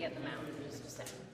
get them out in just a second.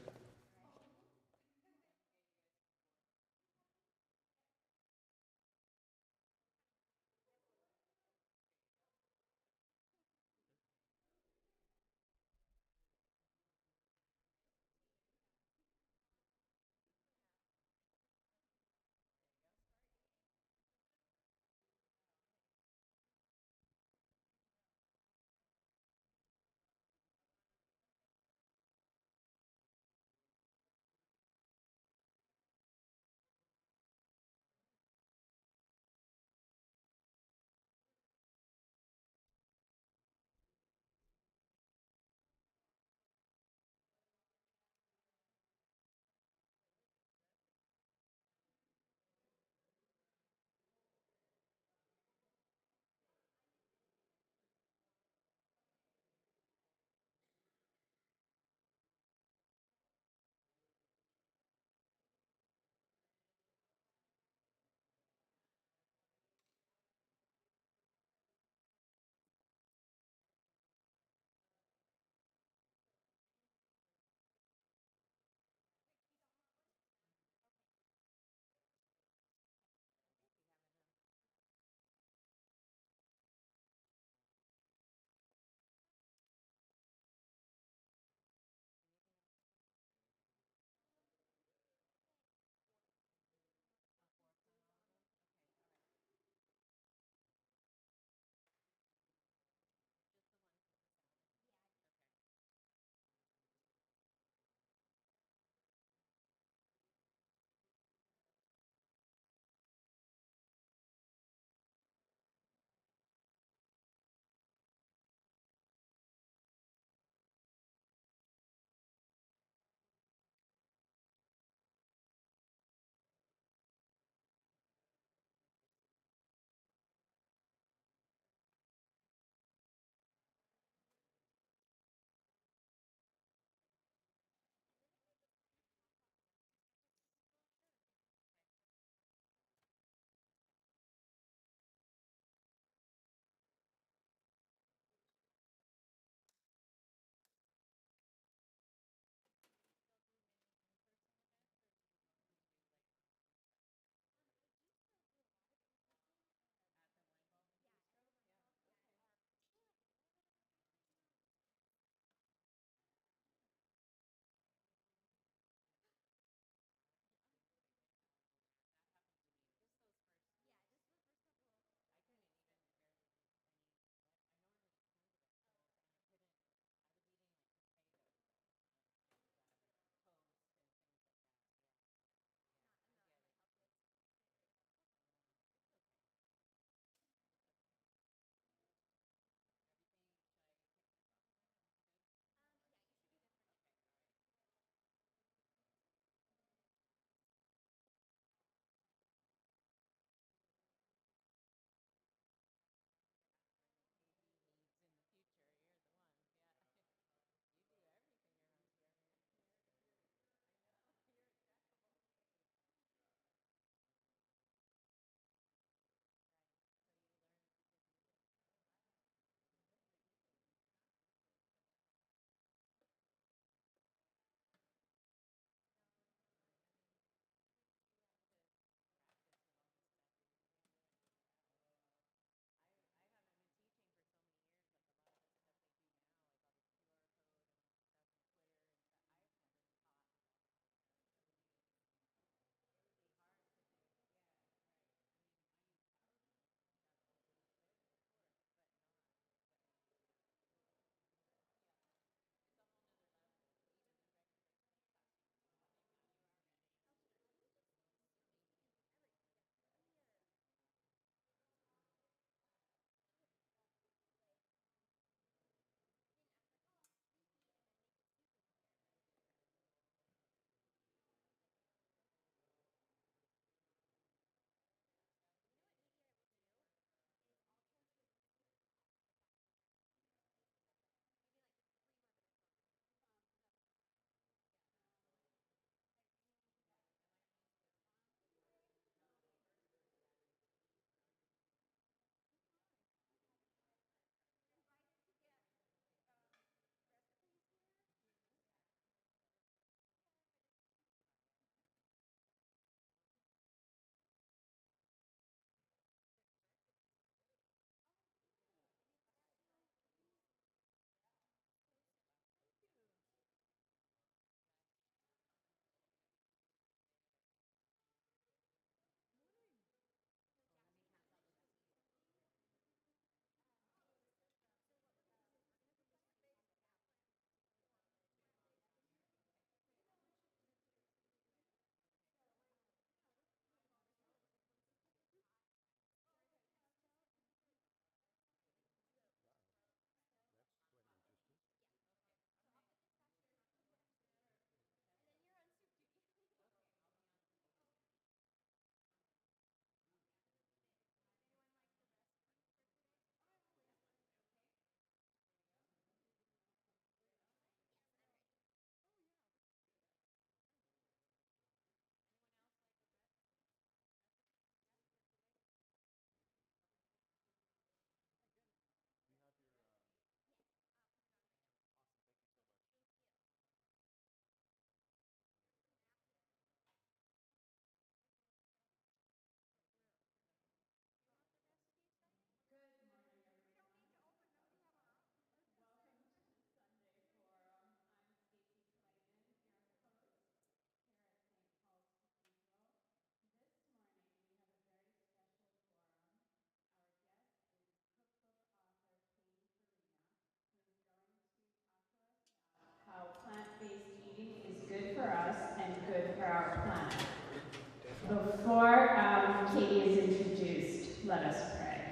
Let us pray.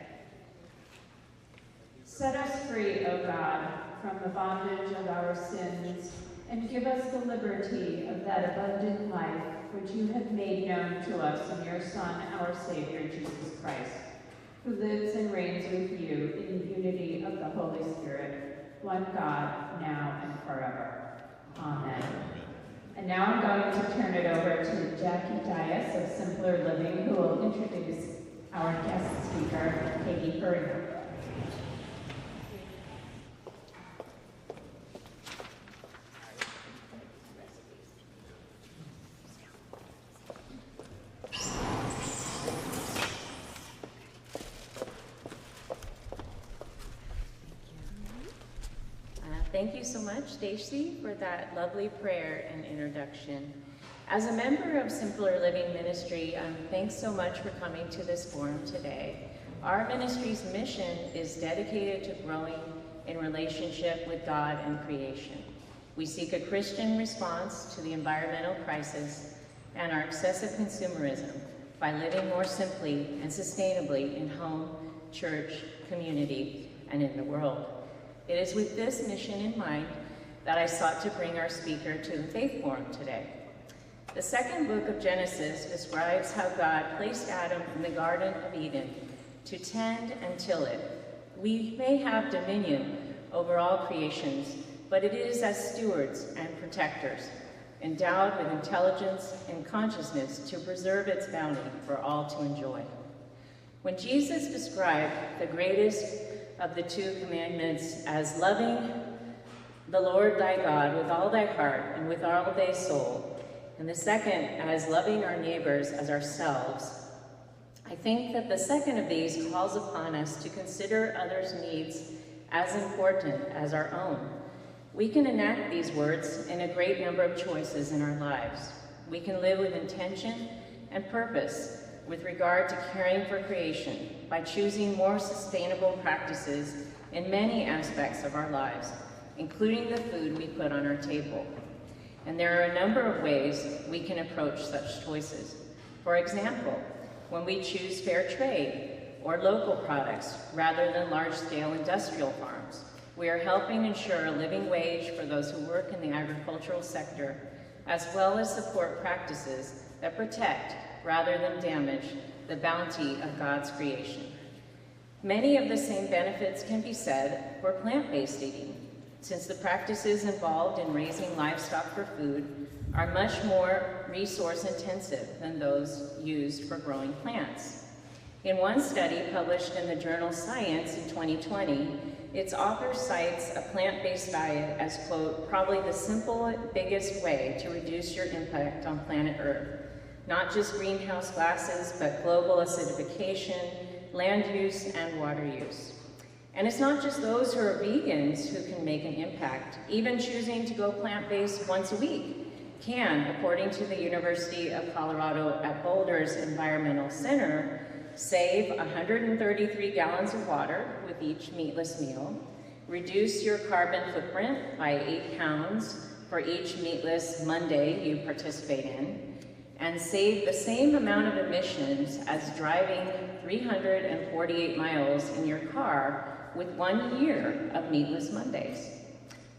Set us free, O God, from the bondage of our sins, and give us the liberty of that abundant life which you have made known to us in your Son, our Savior, Jesus Christ, who lives and reigns with you in the unity of the Holy Spirit, one God, now and forever. Amen. And now I'm going to turn it over to Jackie Dias of Simpler Living, who will introduce our guest speaker, Katie Farina. Thank you so much, Stacy, for that lovely prayer and introduction. As a member of Simpler Living Ministry, thanks so much for coming to this forum today. Our ministry's mission is dedicated to growing in relationship with God and creation. We seek a Christian response to the environmental crisis and our excessive consumerism by living more simply and sustainably in home, church, community, and in the world. It is with this mission in mind that I sought to bring our speaker to the Faith Forum today. The second book of Genesis describes how God placed Adam in the Garden of Eden to tend and till it. We may have dominion over all creations, but it is as stewards and protectors, endowed with intelligence and consciousness to preserve its bounty for all to enjoy. When Jesus described the greatest of the two commandments as loving the Lord thy God with all thy heart and with all thy soul, and the second as loving our neighbors as ourselves, I think that the second of these calls upon us to consider others' needs as important as our own. We can enact these words in a great number of choices in our lives. We can live with intention and purpose with regard to caring for creation by choosing more sustainable practices in many aspects of our lives, including the food we put on our table. And there are a number of ways we can approach such choices. For example, when we choose fair trade or local products rather than large-scale industrial farms, we are helping ensure a living wage for those who work in the agricultural sector, as well as support practices that protect rather than damage the bounty of God's creation. Many of the same benefits can be said for plant-based eating, since the practices involved in raising livestock for food are much more resource-intensive than those used for growing plants. In one study published in the journal Science in 2020, its author cites a plant-based diet as, quote, probably the simple, biggest way to reduce your impact on planet Earth. Not just greenhouse gases, but global acidification, land use, and water use. And it's not just those who are vegans who can make an impact. Even choosing to go plant-based once a week can, according to the University of Colorado at Boulder's Environmental Center, save 133 gallons of water with each meatless meal, reduce your carbon footprint by 8 pounds for each meatless Monday you participate in, and save the same amount of emissions as driving 348 miles in your car with 1 year of meatless Mondays.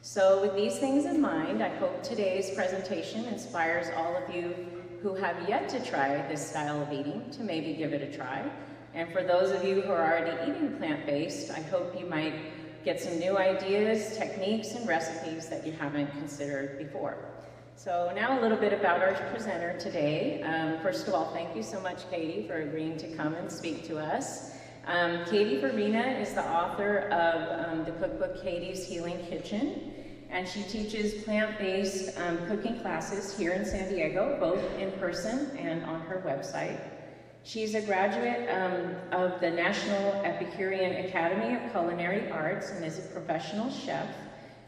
So with these things in mind, I hope today's presentation inspires all of you who have yet to try this style of eating to maybe give it a try. And for those of you who are already eating plant-based, I hope you might get some new ideas, techniques, and recipes that you haven't considered before. So now a little bit about our presenter today. First of all, thank you so much, Katie, for agreeing to come and speak to us. Katie Farina is the author of the cookbook Katie's Healing Kitchen, and she teaches plant-based cooking classes here in San Diego, both in person and on her website. She's a graduate of the National Epicurean Academy of Culinary Arts and is a professional chef.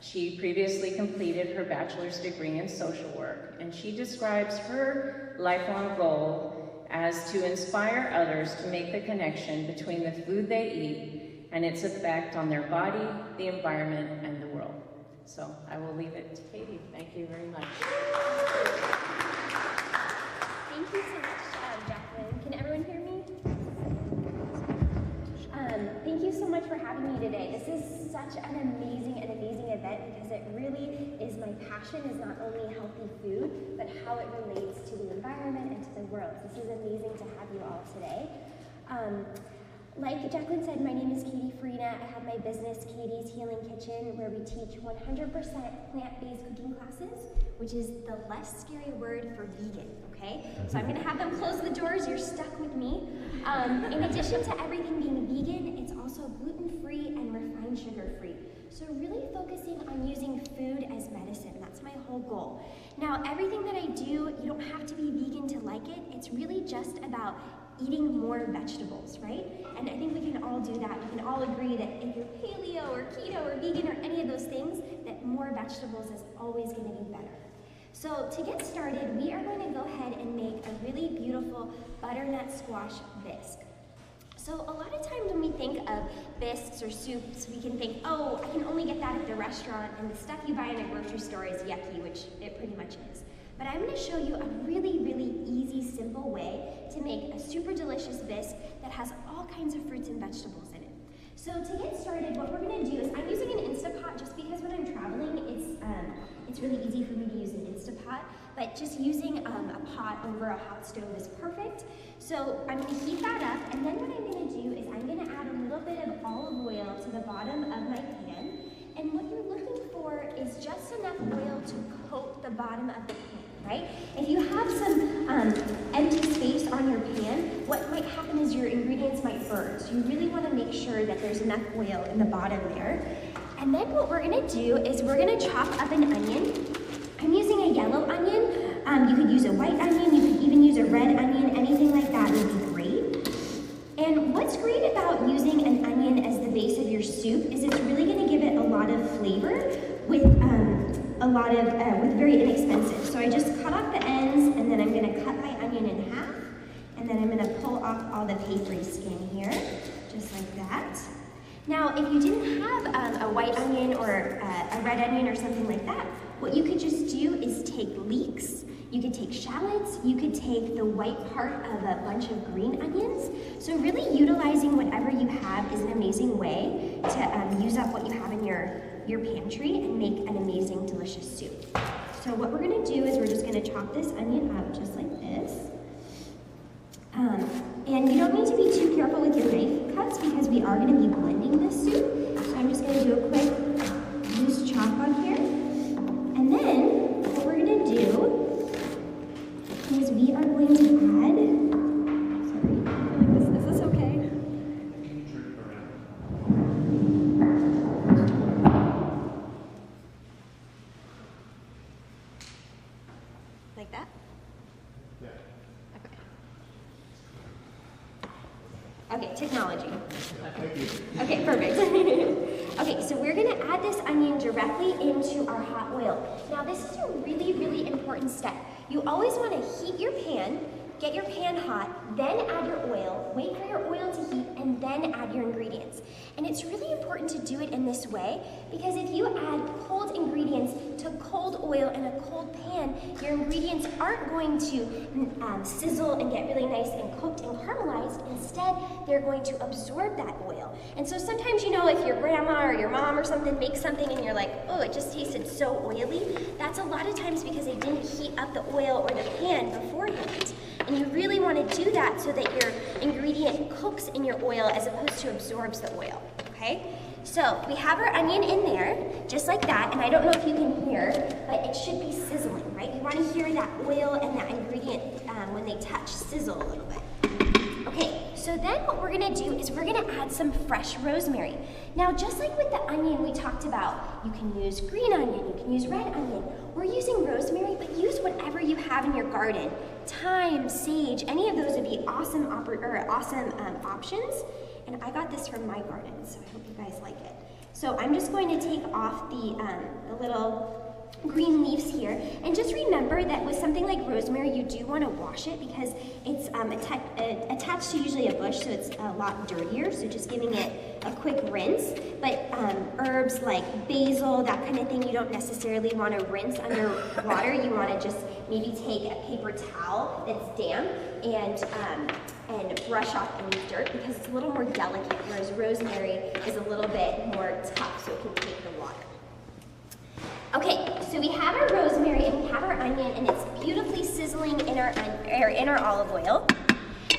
She previously completed her bachelor's degree in social work, and she describes her lifelong goal as to inspire others to make the connection between the food they eat and its effect on their body, the environment, and the world. So I will leave it to Katie. Thank you very much. Thank you so much, Jacqueline. Can everyone hear me? such an amazing event because it really is my passion is not only healthy food, but how it relates to the environment and to the world. This is amazing to have you all today. Like Jacqueline said, my name is Katie Farina. I have my business, Katie's Healing Kitchen, where we teach 100% plant-based cooking classes, which is the less scary word for vegan, okay? So I'm gonna have them close the doors, you're stuck with me. In addition to everything being vegan, it's also gluten-free and refined sugar-free. So really focusing on using food as medicine, that's my whole goal. Now, everything that I do, you don't have to be vegan to like it. It's really just about eating more vegetables, right? And I think we can all do that. We can all agree that if you're paleo or keto or vegan or any of those things, that more vegetables is always gonna be better. So to get started, we are going to go ahead and make a really beautiful butternut squash bisque. So a lot of times when we think of bisques or soups, we can think, oh, I can only get that at the restaurant, and the stuff you buy in a grocery store is yucky, which it pretty much is. But I'm gonna show you a really, really easy, simple way to make a super delicious bisque that has all kinds of fruits and vegetables in it. So to get started, what we're gonna do is, I'm using an Instapot just because when I'm traveling, it's really easy for me to use an Instapot, but just using a pot over a hot stove is perfect. So I'm gonna heat that up, and then what I'm gonna do is I'm gonna add a little bit of olive oil to the bottom of my pan, and what you're looking for is just enough oil to coat the bottom of the pan, right? If you have some empty space on your pan, what might happen is your ingredients might burn. So you really wanna make sure that there's enough oil in the bottom there. And then what we're gonna do is we're gonna chop up an onion. I'm using a yellow onion. You could use a white onion, you could even use a red onion, anything like that would be great. And what's great about using an onion as the base of your soup is it's really gonna give it a lot of flavor with very inexpensive. So I just cut off the ends, and then I'm gonna cut my onion in half, and then I'm gonna pull off all the papery skin here, just like that. Now, if you didn't have a white onion or a red onion or something like that, what you could just do is take leeks, you could take shallots, you could take the white part of a bunch of green onions. So really utilizing whatever you have is an amazing way to use up what you have in your pantry and make an amazing, delicious soup. So what we're gonna do is we're just gonna chop this onion up just like this. And you don't need to be too careful with your knife cuts because we are gonna be blending this soup. So I'm just gonna do a quick loose chop on here. And then what we're gonna do is we are going to add, sorry, I feel like is this okay? Like that? Yeah. Okay. Okay, technology. Okay, perfect. Okay, so we're gonna add this onion directly into our hot oil. Now this is a really, really important step. You always wanna heat your pan, get your pan hot, then add your oil, wait for your oil to heat, and then add your ingredients. And it's really important to do it in this way because if you add cold ingredients to cold oil in a cold pan, your ingredients aren't going to sizzle and get really nice and cooked and caramelized. Instead, they're going to absorb that oil. And so sometimes, you know, if your grandma or your mom or something makes something and you're like, oh, it just tasted so oily, that's a lot of times because they didn't heat up the oil or the pan beforehand. And you really want to do that so that your ingredient cooks in your oil as opposed to absorbs the oil, okay? So we have our onion in there, just like that, and I don't know if you can hear, but it should be sizzling, right? You want to hear that oil and that ingredient when they touch sizzle a little bit. Okay, so then what we're gonna do is we're gonna add some fresh rosemary. Now, just like with the onion we talked about, you can use green onion, you can use red onion. We're using rosemary, but use whatever you have in your garden. Thyme, sage, any of those would be awesome options. And I got this from my garden, so I hope you guys like it. So I'm just going to take off the little green leaves here. And just remember that with something like rosemary, you do want to wash it because it's attached to usually a bush, so it's a lot dirtier. So just giving it a quick rinse. But herbs like basil, that kind of thing, you don't necessarily want to rinse under water. You want to just maybe take a paper towel that's damp and and brush off any dirt because it's a little more delicate, whereas rosemary is a little bit more tough, so it can take the water. Okay, so we have our rosemary and we have our onion, and it's beautifully sizzling in our olive oil.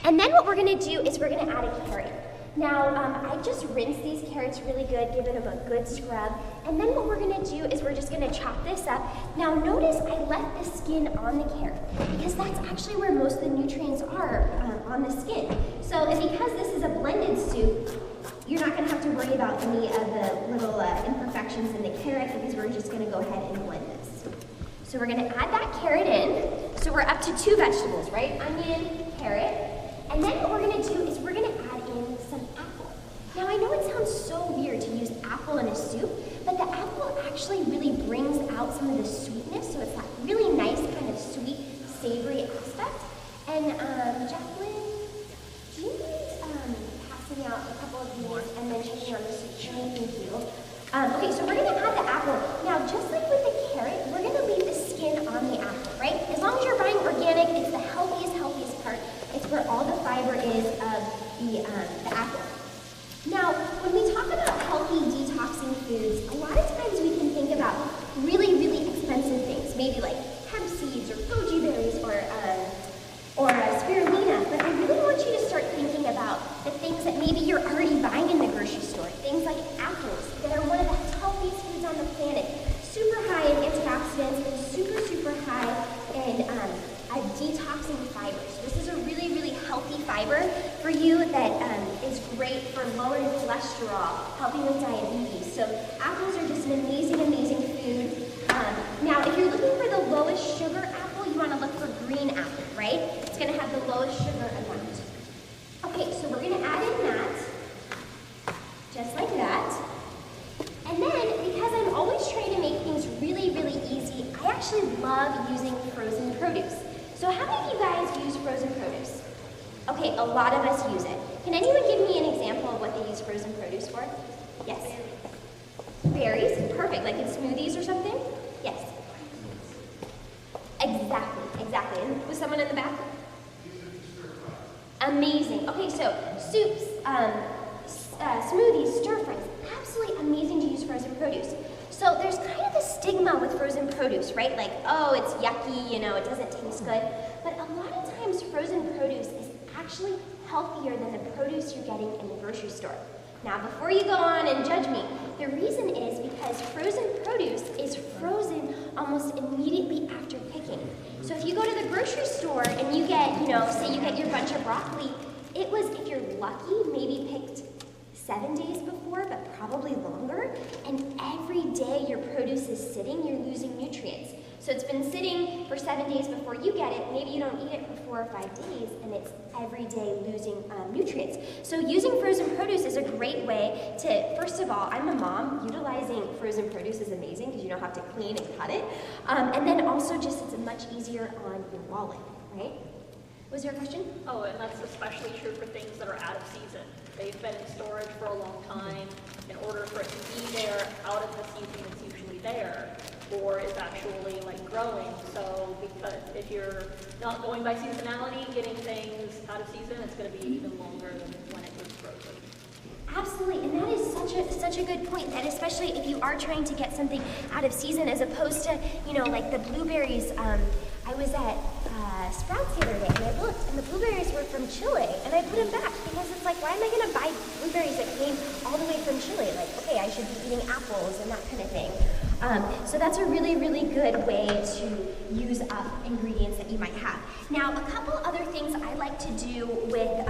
And then what we're gonna do is we're gonna add a carrot. Now, I just rinsed these carrots really good, giving them a good scrub. And then what we're gonna do is we're just gonna chop this up. Now notice I left the skin on the carrot because that's actually where most of the nutrients are on the skin. So, and because this is a blended soup, you're not gonna have to worry about any of the little imperfections in the carrot because we're just gonna go ahead and blend this. So we're gonna add that carrot in. So we're up to 2 vegetables, right? Onion, carrot. And then what we're gonna do is we're gonna add in some apple. Now I know it sounds so weird to use apple in a soup, but the apple actually really brings out some of the sweetness, so it's that really nice kind of sweet, savory aspect. And Jacqueline, do you mind passing out a couple of these and then checking on the soup? Thank you. Okay, so we're gonna add the apple. Now just like with the carrot, we're gonna leave the skin on the apple, right? As long as you're buying organic, it's the healthiest part. It's where all the fiber is of the apple. Now, when we talk about healthy detoxing foods, a lot of times we can think about really, really expensive things, maybe like hemp seeds or goji berries or spirulina, but I really want you to start thinking about the things that maybe you're already buying in the grocery store, things like apples that are one of the healthiest foods on the planet, super high in antioxidants and super, super high in detoxing fibers. This is a really, really healthy fiber for you that is great for lowering cholesterol, helping with diabetes. So apples are just an amazing, amazing food. Now, if you're looking for the lowest sugar apple, you want to look for green apple, right? It's going to have the lowest sugar amount. Okay, so we're going to add in that, just like that. And then, because I'm always trying to make things really, really easy, I actually love using frozen produce. So how many of you guys use frozen produce? Okay, a lot of us use it. Can anyone give me an example of what they use frozen produce for? Yes? Berries, perfect, like in smoothies or something? Yes. Exactly. And was someone in the back? Amazing. Okay, so soups, smoothies, stir fries, absolutely amazing to use frozen produce. So there's kind of a stigma with frozen produce, right? Like, oh, it's yucky, you know, it doesn't taste good. But a lot of times frozen produce is actually healthier than the produce you're getting in the grocery store. Now, before you go on and judge me, the reason is because frozen produce is frozen almost immediately after picking. So if you go to the grocery store and you get, you know, say you get your bunch of broccoli, it was, if you're lucky, maybe picked 7 days before, but probably longer. And every day your produce is sitting, you're losing nutrients. So it's been sitting for 7 days before you get it. Maybe you don't eat it for 4 or 5 days, and it's every day losing nutrients. So using frozen produce is a great way to, first of all, I'm a mom. Utilizing frozen produce is amazing because you don't have to clean and cut it. And then also just it's much easier on your wallet, right? Was there a question? Oh, and that's especially true for things that are out of season. They've been in storage for a long time. In order for it to be there out of the season, it's usually there, or is actually like growing. So because if you're not going by seasonality, getting things out of season, it's going to be even longer than when it was frozen. Absolutely, and that is such a good point, that especially if you are trying to get something out of season as opposed to, you know, like the blueberries. I was at Sprouts the other day and I looked and the blueberries were from Chile and I put them back because it's like, why am I going to buy blueberries that came all the way from Chile? Like, okay, I should be eating apples and that kind of thing. So that's a really, really good way to use up ingredients that you might have. Now, a couple other things I like to do with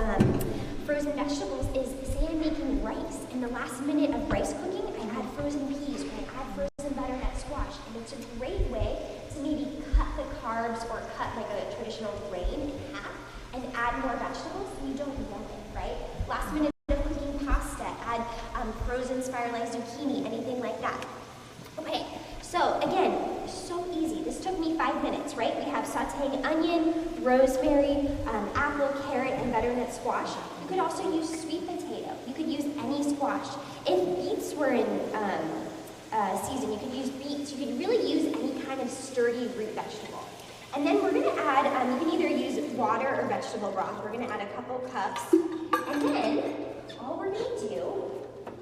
frozen vegetables is, say I'm making rice. In the last minute of rice cooking, I add frozen peas or I add frozen butternut squash. And it's a great way to maybe cut the carbs or cut like a traditional grain in half and add more vegetables so you don't want it, right? Last minute of cooking pasta, add frozen spiralized zucchini, anything like that. Okay, so again, so easy. This took me 5 minutes, right? We have sauteing onion, rosemary, apple, carrot, and butternut squash. You could also use sweet potato. You could use any squash. If beets were in season, you could use beets. You could really use any kind of sturdy root vegetable. And then we're gonna add, you can either use water or vegetable broth. We're gonna add a couple cups. And then, all we're gonna do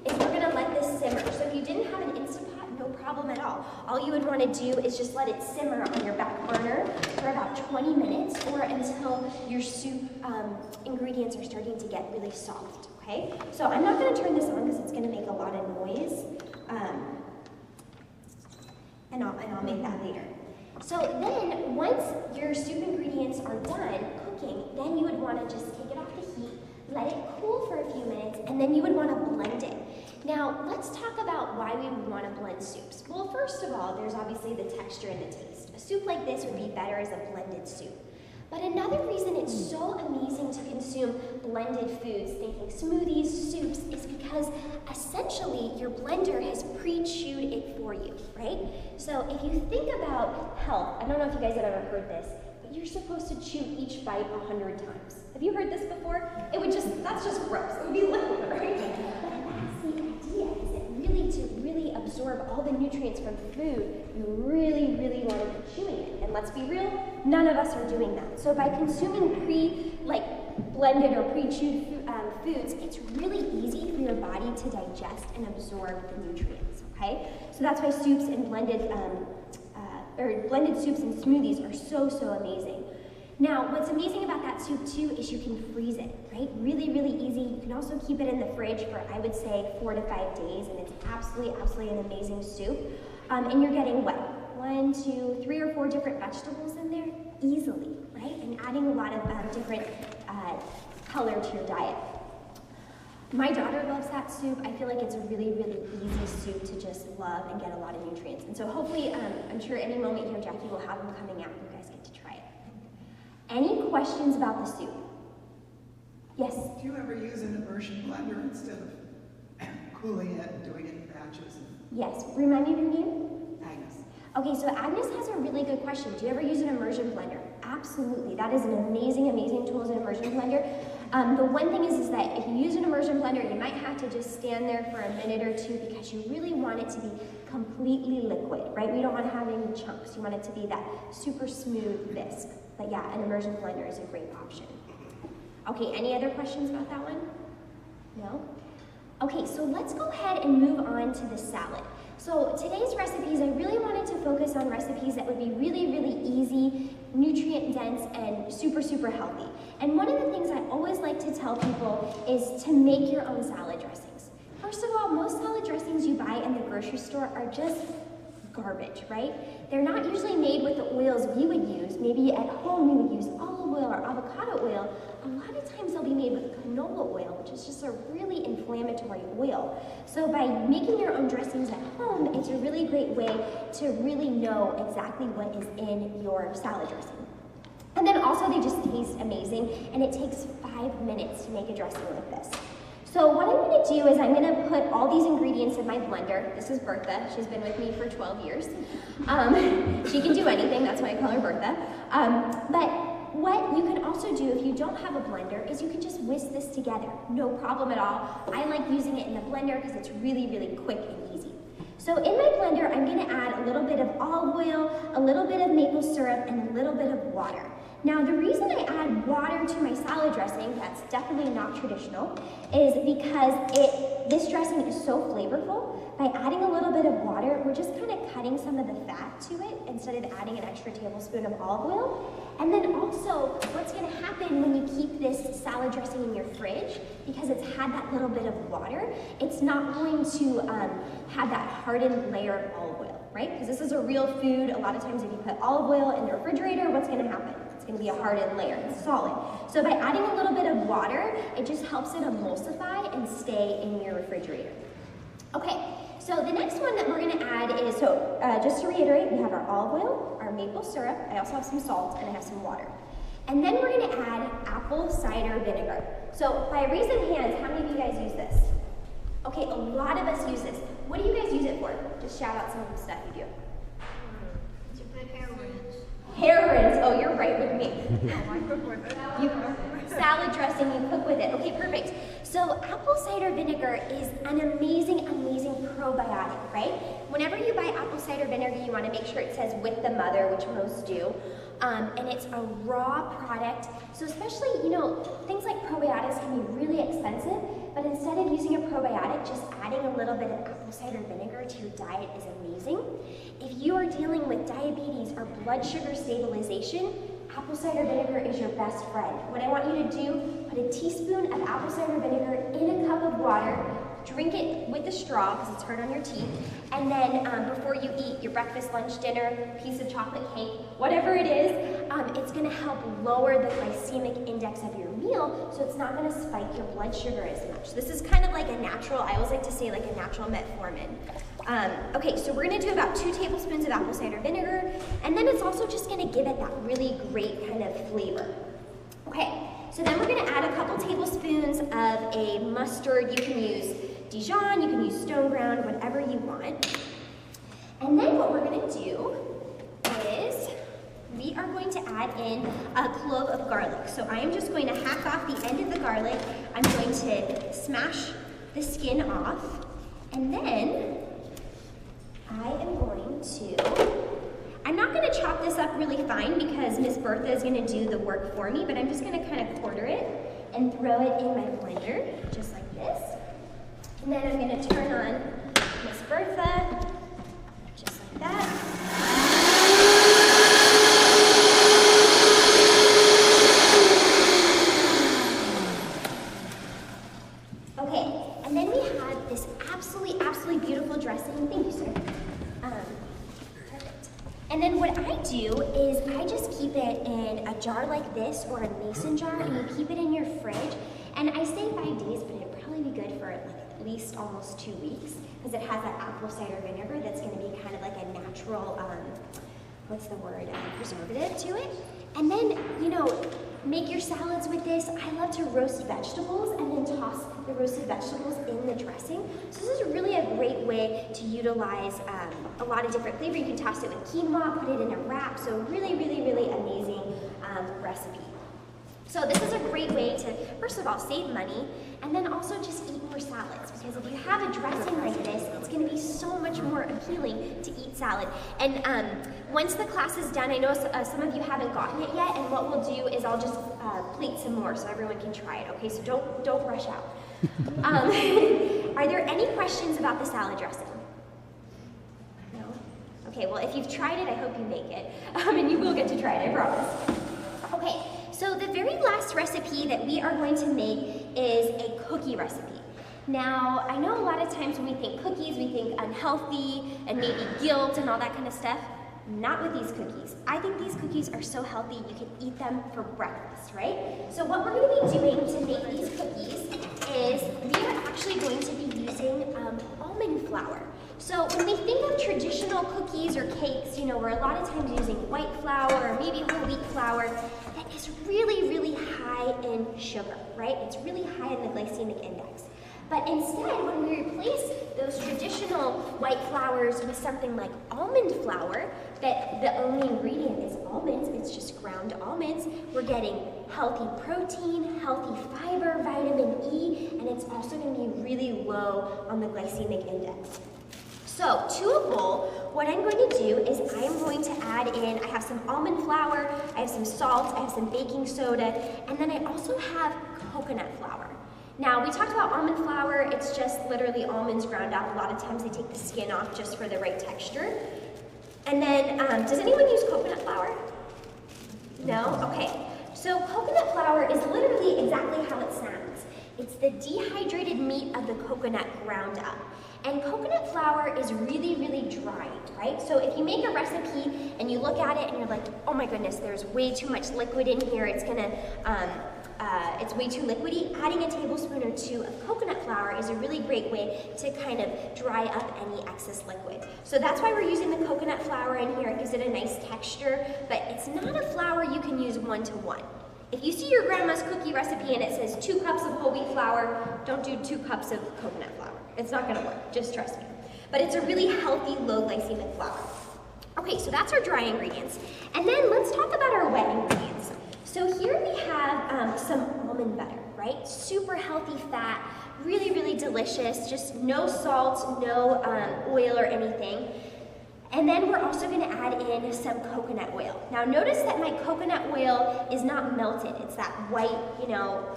is we're gonna let this simmer. So if you didn't have an Instant Pot, no problem at all. All you would wanna do is just let it simmer on your back burner for about 20 minutes or until your soup ingredients are starting to get really soft, okay? So I'm not gonna turn this on because it's gonna make a lot of noise. And I'll make that later. So then, once your soup ingredients are done cooking, then you would want to just take it off the heat, let it cool for a few minutes, and then you would want to blend it. Now, let's talk about why we would want to blend soups. Well, first of all, there's obviously the texture and the taste. A soup like this would be better as a blended soup. But another reason it's so amazing to consume blended foods, thinking smoothies, soups, is because essentially your blender has pre-chewed it for you, right? So if you think about health, I don't know if you guys have ever heard this, but you're supposed to chew each bite 100 times. Have you heard this before? That's just gross. It would be liquid, right? But that's the idea, is that to really absorb all the nutrients from food, you really want to be chewing it. And let's be real, none of us are doing that. So by consuming blended or pre-chewed foods, it's really easy for your body to digest and absorb the nutrients, okay? So that's why soups and blended soups and smoothies are so amazing. Now, what's amazing about that soup too is you can freeze it, right? Really easy. You can also keep it in the fridge for, I would say, 4 to 5 days, and it's absolutely an amazing soup. And you're getting what? 1, 2, 3 or 4 different vegetables in there easily, right? And adding a lot of different color to your diet. My daughter loves that soup. I feel like it's a really easy soup to just love and get a lot of nutrients. And so hopefully, I'm sure any moment here, Jackie will have them coming out. You guys get to try it. Any questions about the soup? Yes? Do you ever use an immersion blender instead of cooling it and doing it in batches? Yes. Remind me of your name? Agnes. Okay, so Agnes has a really good question. Do you ever use an immersion blender? Absolutely. That is an amazing tool as an immersion blender. The one thing is that if you use an immersion blender, you might have to just stand there for a minute or two because you really want it to be completely liquid, right? We don't want to have any chunks. You want it to be that super smooth bisque. But yeah, an immersion blender is a great option. Okay, any other questions about that one? No? Okay, so let's go ahead and move on to the salad. So today's recipes, I really wanted to focus on recipes that would be really easy, nutrient dense, and super healthy. And one of the things I always like to tell people is to make your own salad dressings. First of all, most salad dressings you buy in the grocery store are just garbage, right? They're not usually made with the oils we would use. Maybe at home we would use olive oil or avocado oil. A lot of times they'll be made with canola oil, which is just a really inflammatory oil. So by making your own dressings at home, it's a really great way to really know exactly what is in your salad dressing. And then also they just taste amazing, and it takes 5 minutes to make a dressing like this. So what I'm going to do is I'm going to put all these ingredients in my blender. This is Bertha. She's been with me for 12 years. She can do anything. That's why I call her Bertha. But what you can also do if you don't have a blender is you can just whisk this together. No problem at all. I like using it in the blender because it's really quick and easy. So in my blender, I'm going to add a little bit of olive oil, a little bit of maple syrup, and a little bit of water. Now, the reason I add water to my salad dressing, that's definitely not traditional, is because this dressing is so flavorful. By adding a little bit of water, we're just kind of cutting some of the fat to it instead of adding an extra tablespoon of olive oil. And then also, what's going to happen when you keep this salad dressing in your fridge, because it's had that little bit of water, it's not going to have that hardened layer of olive oil, right? Because this is a real food. A lot of times if you put olive oil in the refrigerator, what's going to happen? It's going to be a hardened layer. It's solid. So by adding a little bit of water, it just helps it emulsify and stay in your refrigerator. Okay, so the next one that we're going to add is, just to reiterate, we have our olive oil, our maple syrup, I also have some salt, and I have some water. And then we're going to add apple cider vinegar. So by raise of hands, how many of you guys use this? Okay, a lot of us use this. What do you guys use it for? Just shout out some of the stuff you do. To put hair rinse. Hair rinse. Oh, you're right with me. salad dressing you cook with it. Okay, perfect. So apple cider vinegar is an amazing, amazing probiotic, right? Whenever you buy apple cider vinegar, you want to make sure it says with the mother, which most do. And it's a raw product. So especially, things like probiotics can be really expensive, but instead of using a probiotic, just adding a little bit of apple cider vinegar to your diet is amazing. If you are dealing with diabetes or blood sugar stabilization, apple cider vinegar is your best friend. What I want you to do, put a teaspoon of apple cider vinegar in a cup of water, drink it with a straw because it's hard on your teeth, and then before you eat your breakfast, lunch, dinner, piece of chocolate cake, whatever it is, it's going to help lower the glycemic index of your meal, so it's not going to spike your blood sugar as much. This is kind of like a natural, I always like to say like a natural metformin. Okay, so we're going to do about 2 tablespoons of apple cider vinegar, and then it's also just going to give it that really great kind of flavor. Okay, so then we're going to add a couple tablespoons of a mustard. You can use Dijon, you can use stone ground, whatever you want. And then what we're going to do is we are going to add in a clove of garlic. So I am just going to hack off the end of the garlic. I'm going to smash the skin off, and then I am going to, I'm not going to chop this up really fine because Miss Bertha is going to do the work for me, but I'm just going to kind of quarter it and throw it in my blender, just like this. And then I'm going to turn on Miss Bertha, just like that. Okay, and then we have this absolutely, absolutely beautiful dressing. Thank you, sir. Perfect. And then what I do is I just keep it in a jar like this or a mason jar, and you keep it in your fridge. And I say 5 days, but it'd probably be good for like at least almost 2 weeks because it has that apple cider vinegar that's going to be kind of like a natural, preservative to it. And then, make your salads with this. I love to roast vegetables and then toss the roasted vegetables in the dressing. So this is really a great way to utilize a lot of different flavor. You can toss it with quinoa, put it in a wrap. So really, really, really amazing recipe. So this is a great way to, first of all, save money, and then also just eat more salads. Because if you have a dressing like this, it's going to be so much more appealing to eat salad. And once the class is done, I know some of you haven't gotten it yet, and what we'll do is I'll just plate some more so everyone can try it. Okay, so don't rush out. Are there any questions about the salad dressing? No? Okay, well, if you've tried it, I hope you make it. And you will get to try it, I promise. Okay. So the very last recipe that we are going to make is a cookie recipe. Now, I know a lot of times when we think cookies, we think unhealthy and maybe guilt and all that kind of stuff. Not with these cookies. I think these cookies are so healthy you can eat them for breakfast, right? So what we're going to be doing to make these cookies is we are actually going to be using almond flour. So when we think of traditional cookies or cakes, we're a lot of times using white flour or maybe whole wheat flour that is really, really high in sugar, right? It's really high in the glycemic index. But instead, when we replace those traditional white flours with something like almond flour, that the only ingredient is almonds, it's just ground almonds, we're getting healthy protein, healthy fiber, vitamin E, and it's also going to be really low on the glycemic index. So to a bowl, what I'm going to do is I am going to add in, I have some almond flour, I have some salt, I have some baking soda, and then I also have coconut flour. Now, we talked about almond flour. It's just literally almonds ground up. A lot of times they take the skin off just for the right texture. And then, does anyone use coconut flour? No? Okay. So coconut flour is literally exactly how it sounds. It's the dehydrated meat of the coconut ground up. And coconut flour is really, really dried, right? So if you make a recipe and you look at it and you're like, oh my goodness, there's way too much liquid in here, it's way too liquidy, adding a tablespoon or 2 of coconut flour is a really great way to kind of dry up any excess liquid. So that's why we're using the coconut flour in here. It gives it a nice texture, but it's not a flour you can use 1-to-1. If you see your grandma's cookie recipe and it says 2 cups of whole wheat flour, don't do 2 cups of coconut flour. It's not gonna work, just trust me. But it's a really healthy, low glycemic flour. Okay, so that's our dry ingredients. And then let's talk about our wet ingredients. So here we have some almond butter, right? Super healthy fat, really, really delicious, just no salt, no oil or anything. And then we're also gonna add in some coconut oil. Now notice that my coconut oil is not melted. It's that white,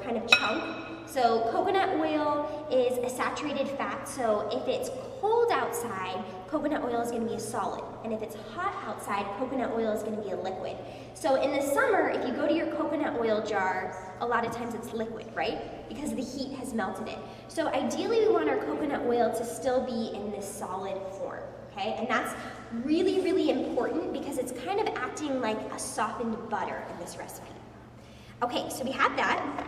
kind of chunk. So coconut oil is a saturated fat, so if it's cold outside, coconut oil is gonna be a solid. And if it's hot outside, coconut oil is gonna be a liquid. So in the summer, if you go to your coconut oil jar, a lot of times it's liquid, right? Because the heat has melted it. So ideally we want our coconut oil to still be in this solid form, okay? And that's really, really important because it's kind of acting like a softened butter in this recipe. Okay, so we have that.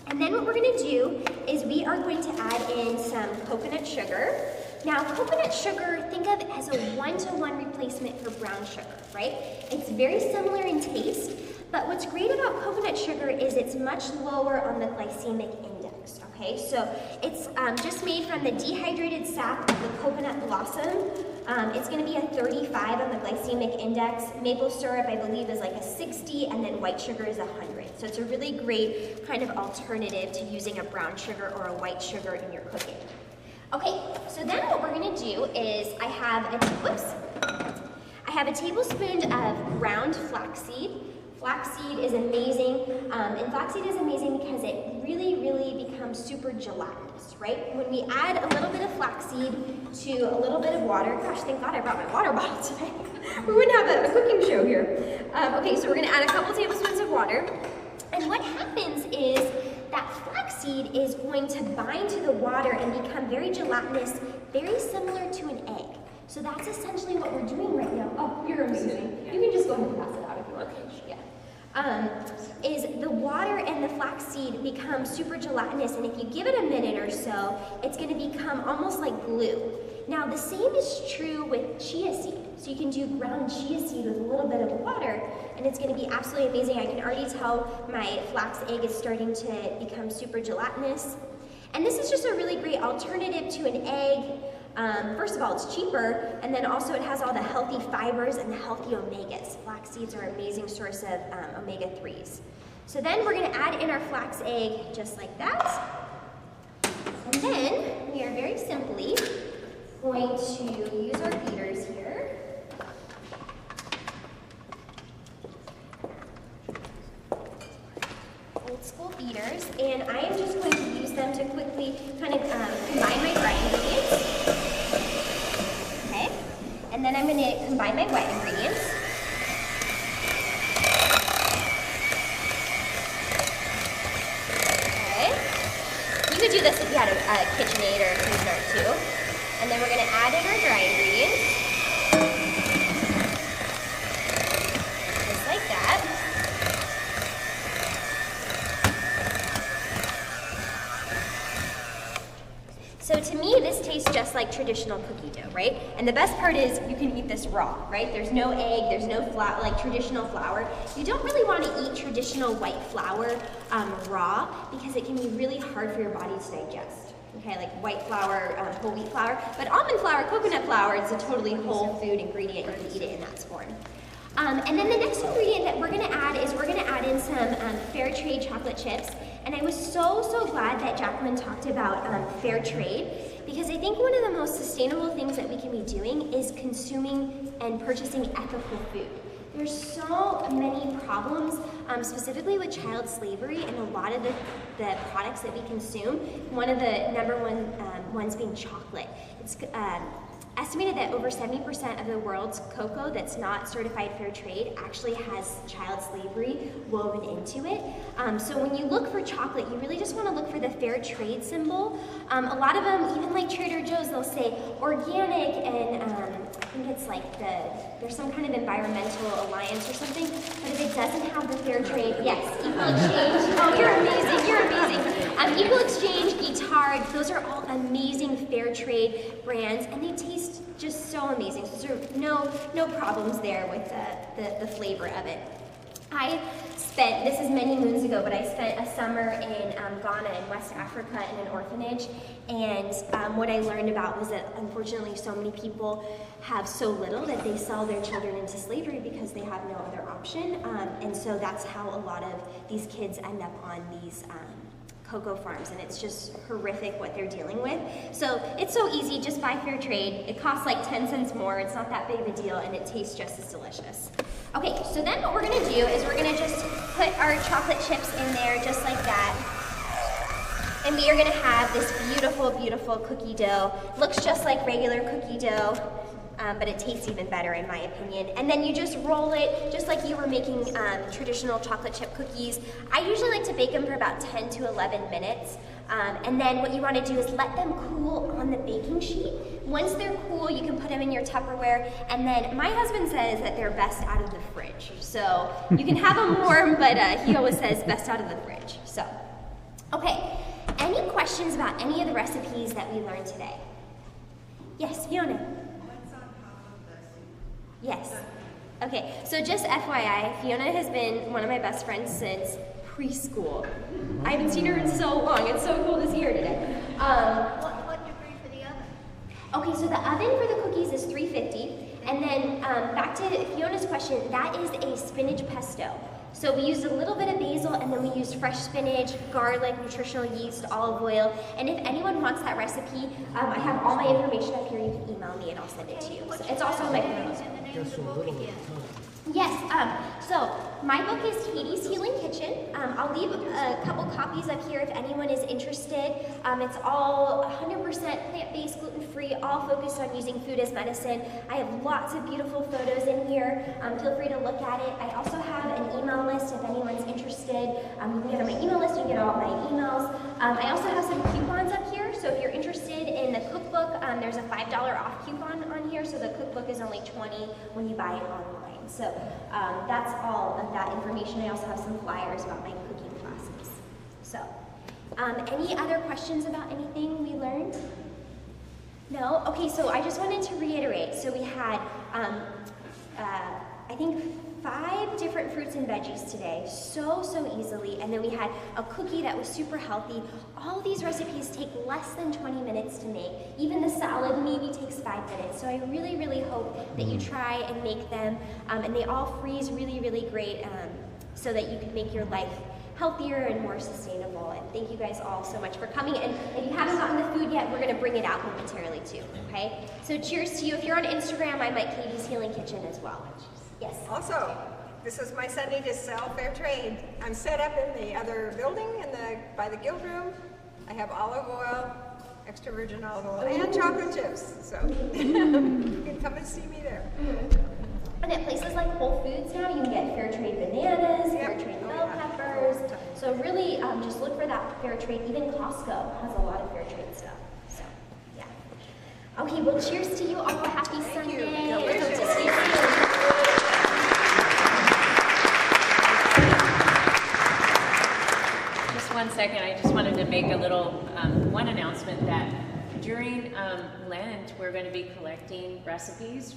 And then what we're gonna do is we are going to add in some coconut sugar. Now, coconut sugar, think of it as a one-to-one replacement for brown sugar, right? It's very similar in taste, but what's great about coconut sugar is it's much lower on the glycemic index, okay? So it's just made from the dehydrated sap of the coconut blossom. It's gonna be a 35 on the glycemic index. Maple syrup, I believe, is like a 60, and then white sugar is 100. So it's a really great kind of alternative to using a brown sugar or a white sugar in your cooking. Okay, so then what we're gonna do is I have a tablespoon of ground flaxseed. Flaxseed is amazing, and flaxseed is amazing because it really, really becomes super gelatinous, right? When we add a little bit of flaxseed to a little bit of water, gosh, thank God I brought my water bottle today. We wouldn't have a cooking show here. Okay, so we're gonna add a couple tablespoons of water, and what happens is that flaxseed is going to bind to the water and become very gelatinous, very similar to an egg. So that's essentially what we're doing right now. Oh, you're amazing. You can just go ahead and pass it out if you want. Yeah. Is the water and the flaxseed become super gelatinous, and if you give it a minute or so, it's gonna become almost like glue. Now the same is true with chia seed. So you can do ground chia seed with a little bit of water, and it's gonna be absolutely amazing. I can already tell my flax egg is starting to become super gelatinous. And this is just a really great alternative to an egg. First of all, it's cheaper, and then also it has all the healthy fibers and the healthy omegas. Flax seeds are an amazing source of omega-3s. So then we're gonna add in our flax egg just like that. And then we are very simply going to use our beaters here. Old school beaters, and I am just going to use them to quickly kind of combine my dry ingredients. Okay, and then I'm going to combine my wet ingredients. Okay, you could do this if you had a KitchenAid or a Cuisinart too. And then we're going to add in our dry ingredients. Just like that. So to me, this tastes just like traditional cookie dough, right? And the best part is you can eat this raw, right? There's no egg, there's no flour, like traditional flour. You don't really want to eat traditional white flour raw because it can be really hard for your body to digest. Okay, like white flour, whole wheat flour, but almond flour, coconut flour, it's a totally whole food ingredient. You can eat it in that form. And then the next ingredient that we're gonna add is we're gonna add in some fair trade chocolate chips. And I was so glad that Jacqueline talked about fair trade, because I think one of the most sustainable things that we can be doing is consuming and purchasing ethical food. There's so many problems, specifically with child slavery and a lot of the products that we consume. One of the number one ones being chocolate. It's estimated that over 70% of the world's cocoa that's not certified fair trade actually has child slavery woven into it. So when you look for chocolate, you really just want to look for the fair trade symbol. A lot of them, even like Trader Joe's, they'll say organic, and I think it's like there's some kind of environmental alliance or something, but if it doesn't have the fair trade, yes, Equal Exchange, oh, you're amazing, you're amazing. Equal Exchange, Guitard, those are all amazing fair trade brands, and they taste just so amazing. So there's no problems there with the flavor of it. I spent, this is many moons ago, but I spent a summer in Ghana in West Africa in an orphanage, and what I learned about was that unfortunately so many people have so little that they sell their children into slavery because they have no other option, and so that's how a lot of these kids end up on these cocoa farms, and it's just horrific what they're dealing with. So it's so easy, just buy fair trade. It costs like 10 cents more, it's not that big of a deal, and it tastes just as delicious. Okay, so then what we're gonna do is we're gonna just put our chocolate chips in there just like that. And we are gonna have this beautiful, beautiful cookie dough. Looks just like regular cookie dough, but it tastes even better in my opinion. And then you just roll it just like you were making traditional chocolate chip cookies. I usually like to bake them for about 10 to 11 minutes. And then what you want to do is let them cool on the baking sheet. Once they're cool, you can put them in your Tupperware. And then my husband says that they're best out of the fridge. So you can have them warm, but he always says best out of the fridge. So, okay. Any questions about any of the recipes that we learned today? Yes, Fiona. What's on top of the soup? Yes. Okay, so just FYI, Fiona has been one of my best friends since preschool. I haven't seen her in so long. It's so cool to see her today. What degree for the oven? Okay, so the oven for the cookies is 350. And then back to Fiona's question, that is a spinach pesto. So we used a little bit of basil, and then we used fresh spinach, garlic, nutritional yeast, olive oil. And if anyone wants that recipe, I have all my information up here. You can email me and I'll send it to you. So it's also in my notes. And the name of the book again. Yes, so my book is Katie's Healing Kitchen. I'll leave a couple copies up here if anyone is interested. It's all 100% plant-based, gluten-free, all focused on using food as medicine. I have lots of beautiful photos in here. Feel free to look at it. I also have an email list if anyone's interested. You can get on my email list, you can get all my emails. I also have some coupons up here, so if you're interested in the cookbook, there's a $5 off coupon on here, so the cookbook is only $20 when you buy it online. So that's all of that information. I also have some flyers about my cooking classes. So, any other questions about anything we learned? No? Okay, so I just wanted to reiterate. So we had, I think, 5 different fruits and veggies today, so easily, and then we had a cookie that was super healthy. All of these recipes take less than 20 minutes to make. Even the salad maybe takes 5 minutes. So I really hope that you try and make them, and they all freeze really great, so that you can make your life healthier and more sustainable. And thank you guys all so much for coming. And if you haven't gotten the food yet, we're gonna bring it out momentarily too, okay? So cheers to you. If you're on Instagram, I'm at Katie's Healing Kitchen as well. Yes. Also, this is my Sunday to sell fair trade. I'm set up in the other building by the guild room. I have olive oil, extra virgin olive oil, and chocolate chips. So you can come and see me there. And at places like Whole Foods now, you can get fair trade bananas, fair trade bell peppers. So really, just look for that fair trade. Even Costco has a lot of fair trade stuff. So, yeah. Okay, well, cheers to you all. Happy Sunday. You. Hope to see you soon. Just 1 second, I just wanted to make a little one announcement that during Lent, we're going to be collecting recipes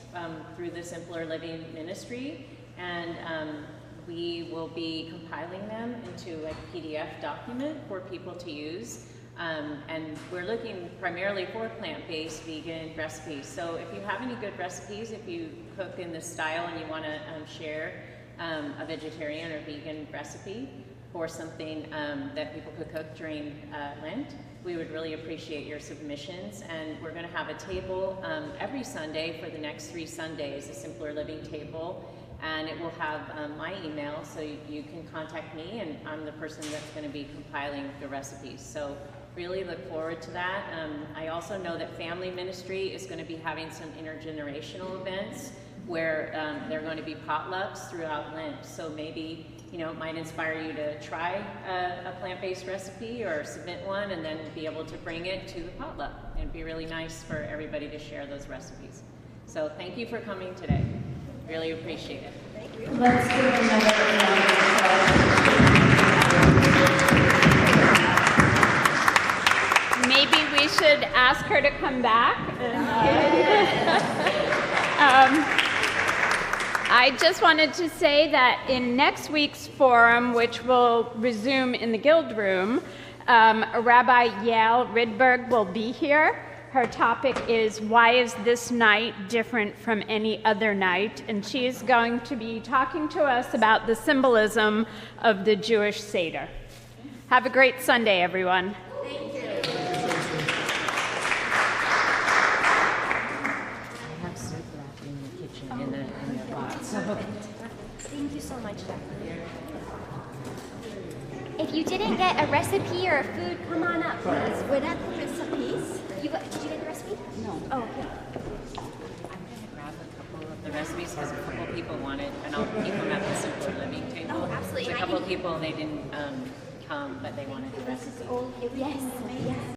through the Simpler Living Ministry, and we will be compiling them into a PDF document for people to use. And we're looking primarily for plant-based vegan recipes. So if you have any good recipes, if you cook in this style and you want to share a vegetarian or vegan recipe for something that people could cook during Lent, we would really appreciate your submissions. And we're going to have a table every Sunday for the next 3 Sundays, a Simpler Living table. And it will have my email, so you can contact me, and I'm the person that's going to be compiling the recipes. So really look forward to that. I also know that Family Ministry is going to be having some intergenerational events where there are going to be potlucks throughout Lent. So maybe, you know, it might inspire you to try a plant-based recipe or submit one and then be able to bring it to the potluck. It'd be really nice for everybody to share those recipes. So thank you for coming today. Really appreciate it. Thank you. Let's give another round of applause. Maybe we should ask her to come back. I just wanted to say that in next week's forum, which will resume in the Guild Room, Rabbi Yael Rydberg will be here. Her topic is, why is this night different from any other night? And she is going to be talking to us about the symbolism of the Jewish Seder. Have a great Sunday, everyone. Thank you. I have soup left in the kitchen in the pot. So Thank you so much, Dr. If you didn't get a recipe or a food, come on up, please. Were that the recipes? Did you get the recipe? No. Oh, okay. I'm gonna grab a couple of the recipes because a couple people wanted, and I'll keep them at the Simpler Living table. Oh, absolutely. So a And I couple can- people, they didn't come, but they wanted the recipes. Yes, yes.